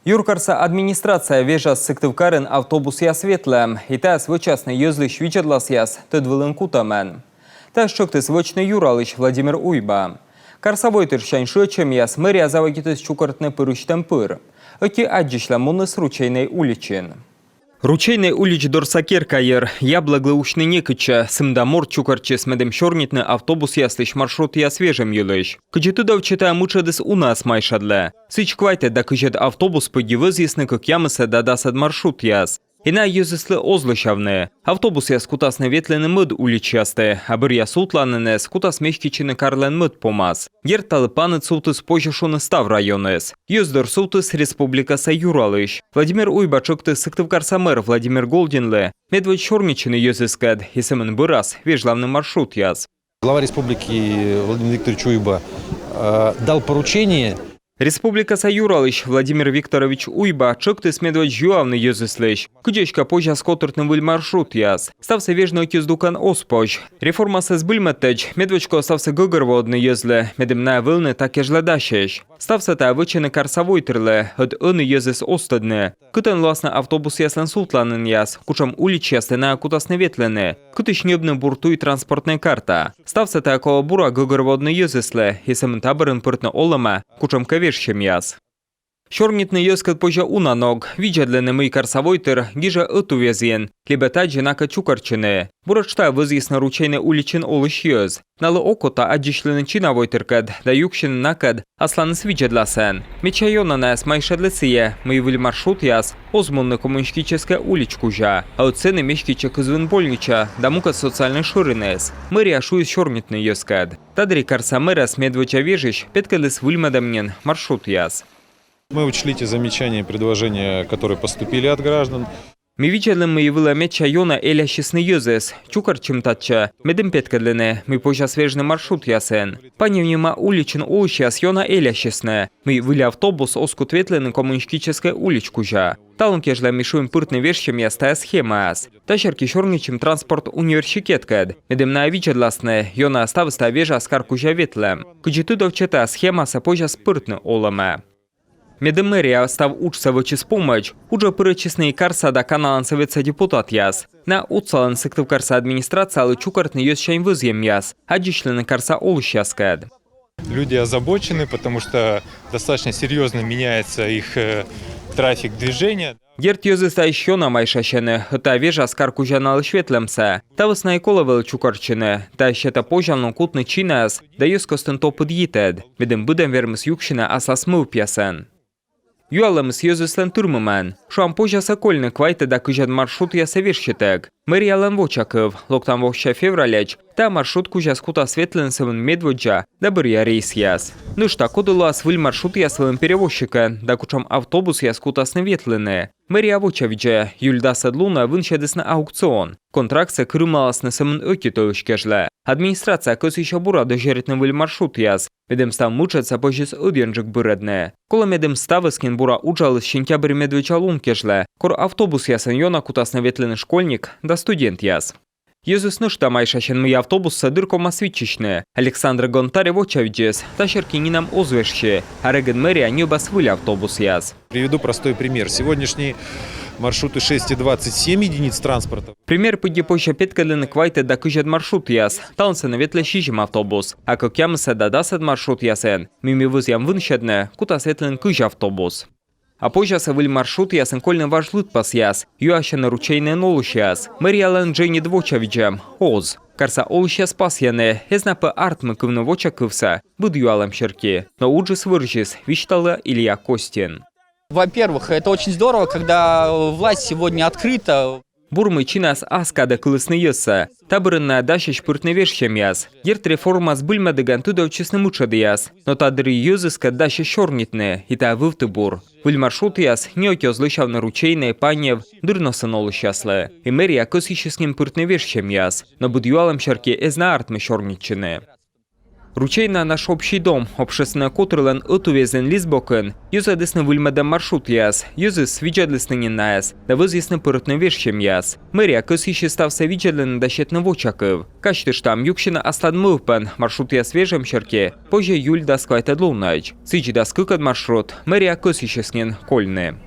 Юркарса администрация вежа сыктывкарын автобус ясветлем, и та свычасный езлыш вичедлас яс тыдвылын кутамен. Та шокты свочный Юралыч Владимир Уйба. Карсовой тыршань шочем яс мэрия завагитыс чукартны пырыштен пыр. Оки аджишла муныс ручейной уличин. Ручейный улич дорсакер кайер, яблоглаушный некыча, сымдамор чукарче смедем шорнитны автобус яслыш маршрут я свежем юлыш. Кычетудов читая мучадыс у нас майшадле. Сыч квайте да кычет автобус подивыз ясны как ямыса да дасад маршрут яс. Ина юзыслы озлышавны. Автобус яс кутас наветлены мыд уличасты, а бір яс утланынес кутас мешкичины карлен мыд помаз. Герталы паны цутыс пожешуны став районес. Юздор сутыс республикаса Юралыш. Владимир Уйба чокты сыктывкарса мэр Владимир Голдинле. Медведь шормичины юзыскад, и сымын бырас, вежлавный маршрут яс. Глава республики Владимир Викторович Уйба дал поручение. Республика Юралыч Владимир Викторович Уйба чокты смедвать жуавный юзыслыш. Кудечка позже скотортный выль маршрут яс. Стався вежно киздукан оспоч. Реформа сез бульметеч, медвечко стався гогорводный юзле, медемная вылны так и жладащеш. Стався та вычены карсовой трле, от ины юзыс остадны. Кутен власне автобус яслен сутланын яс, кучам улич яслена кутас неветлены. Кутыш небны бурту и транспортная карта. Стався та около бура гогорводный юзысле, и самын таборын пыртны олама, кучам каверщем яс. Шормнитный ёскат позже уна ног, виджадлены мый карсовой тыр, гижа эту везен, либо та джинака чукарчыны. Бурачта вызъяс на ручейный уличин олыш ёз. Налы окота аджишлены чиновой тыркад, да юкшин накад, асланы свиджадласен. Мечайона нас майшадлесие, мый выль маршрут яс, озмунны коммунистическая уличку жа, а от цены мешкича кызвын больнича, да мука социальный шуринес. Мэрия шуис шормнитный ёскат. Тадри карса мэра смедвача вежиш, петкалес выльмадамнен маршрут яс. Мы учли те замечания и предложения, которые поступили от граждан. Мы видели мы выломет чайона эля честный юзес, чукарчим татча, медем петкадлене, мы позже свежный маршрут ясен. Паневнима уличин уличас йона эля честная, мы выли автобус оскут ветлены коммунистической уличку жа. Талон кежля мишуем пыртны вещем ястая схема ас. Тащерки шорничим транспорт университеткад, медем на авичадласне, йона оставста вежа аскарку жа ветлем. Кучетудов чета схема сапожа спыртны оламе. Медемерия став учся вичис помощь, уже перечисний карса да каналан советса депутат яс. На уцален сыктыв карса администрация але чукартный ёс шайн вызьем яс, а дичлены карса олущаскад. Люди озабочены, потому что достаточно серьезно меняется их трафик движения. Герт ёзыста еще на майшащены, та вежа скарку жанал шветлемса. Та весна коловел чукарчины, та щета пожалну кутны чинас, да ёс костен то подъитед, медем будем вермс юкшина асла смыл пьясен. Юалам с юзыслен турмамен. Шуам позже сокольны квайты да кыжад маршрут я совершитек. Мэриалан вочаков, локтам воща февраляч, та маршрут кужа скута светленсовен медводжа, да бырья рейс яс. Ну что, кодулас выль маршрут я своим перевозчика, да кучам автобус я скута светлены. Мэрия вочавича, юльда садлуна вынчадес на аукцион. Контракт се крымалас на самын окитоюшкежле. Администрация кос еще бура дожерит на выль маршрут яс. Медем став мучаться позже оденжик быредне. Кола медем ставыскин бура уджалыс щентябрь медвеча лункежле. Кор автобус ясен йона кутас наветленый школьник, да студент яс. Юзус нышта майшащен мый автобус садырко масвичичне. Александр Гонтарев очавидес, тащерки не нам озвешще, а реген мэрия не бас выль автобус яс. Приведу простой пример. Сегодняшние маршруты 6,27 единиц транспорта. Пример пыги позже петкадлены квайте да кыжад маршрут яс. Талнсе наветле щижем автобус. А как ямыса да дасад маршрут ясен, мими вызьям вынщадне, кута светлен кыж автобус. А позже выль маршрут ясен кольный ваш лытпас яс, юаща ручейный нолуш яс. Мэриален Джейни двочавиджем, оз. Карса олуща спас яне, езнапы артмы кывны вочакывса, буд юалам щерки. Но уджис выржис, вичтала Илья Костин. Во-первых, это очень здорово, когда власть сегодня открыта. Бурмы чинас аскада кылысны йыса. Табырынна даща шпыртны вешщем яс. Герт реформа с бульмадыган туда честны мучады яс. Но тадыры юзыска даща шорнитны, и та вывты бур. Выль маршрут яс, не окёзлышав на ручейные панев, дурно сынолы счастлы. И мэрия кос еще с ним пыртны вешщем яс. Но буд юалам щерки эзна артмы шорничыны. Ручейна наш общий дом, общественная котрлен отувезен Лисбокен, юза десны вульмедем маршрут яс, юзис виджадлесны наес, да вызъясны пырытны вешчем яс. Мэрия кысище стався виджадлен дащетны вочакыв. Качтыш там юкшина астан мылпен, маршрут яс вежем черке, позже юль да сквайта длунач. Сыч да скыкад маршрут, мэрия кысище снен кольны.